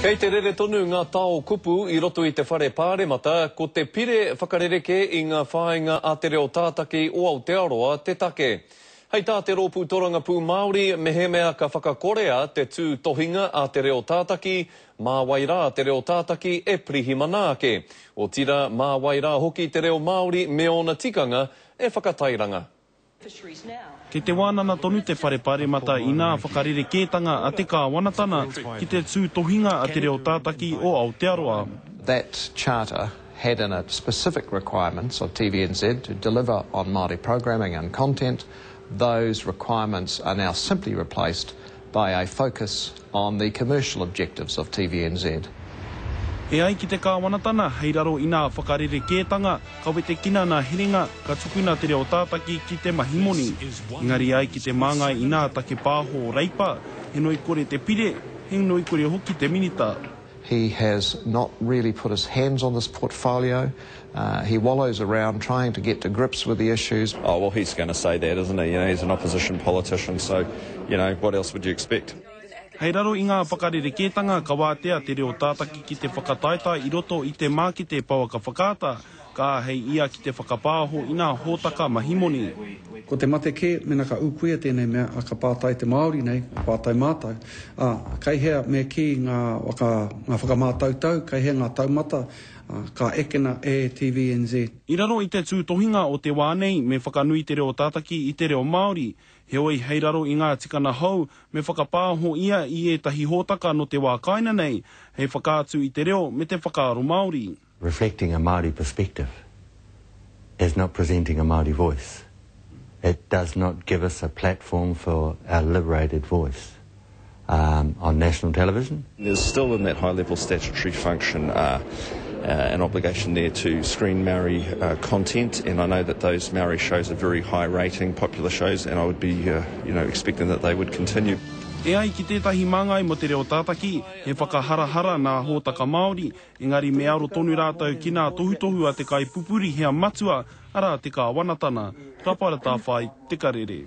Kei te rere tonu ngā tao kupu I roto I te whare pāremata, ko te pire whakarereke I ngā whāinga a te reo tātaki o Aotearoa te take. Hei tā te rōpū toranga pū Māori, me he mea ka whakakorea te tū tohinga a te reo tātaki, mā wairā te reo tātaki e prihi manaake. O tira mā wairā hoki te reo Māori me ona tikanga e whakatairanga. Kei te wānana tonu te whare pāremata I ngā whakarerekētanga a te kāwanatana ki te tū tohinga a te reo tātaki o Aotearoa. That charter had in it specific requirements of TVNZ to deliver on Māori programming and content. Those requirements are now simply replaced by a focus on the commercial objectives of TVNZ. E ai ki te kāwanatana, hei raro I ngā whakarerekētanga, kawe te kina ngā herenga, ka tukuna te reo tātaki ki te mahimoni. Engari ai ki te māngai I ngā take pāho reipa, he noi kore te pire, he noi kore hoki te minita. He has not really put his hands on this portfolio. He wallows around trying to get to grips with the issues. Oh, well, he's going to say that, isn't he? You know, he's an opposition politician, so, you know, what else would you expect? Hei raro I ngā whakarerekētanga ka wātea te reo tātaki ki te whakataita I roto I te mākete pawaka whakata, ka hei ia ki te whakapāho I ngā hōtaka mahimoni. Ko te mate ke, mena ka ukuia tēnei mea a ka pātai te Māori nei, pātai mātai. Kei hea me ki ngā whakamātautau, kei hea ngā taumata, ka ekena e TVNZ. I raro I te tū tohinga o te wānei me whakanui te reo tātaki I te reo Māori, he oi hei raro I ngā tikana hau me whakapāho ia I etahi hōtaka no te wā kaina nei, hei whakātu I te reo me te whakaaro Māori. Reflecting a Māori perspective is not presenting a Māori voice. It does not give us a platform for our liberated voice on national television. There's still in that high-level statutory function an obligation there to screen Maori content, and I know that those Maori shows are very high-rating, popular shows, and I would be, expecting that they would continue. E ai ki tētahi māngai mo te reo tātaki, he whakaharahara nā hōtaka Māori, engari me aro tonu rātau ki nā tohutohu a te kai pupuri hea matua, ara te kā wanatana, raparata whai, te karere.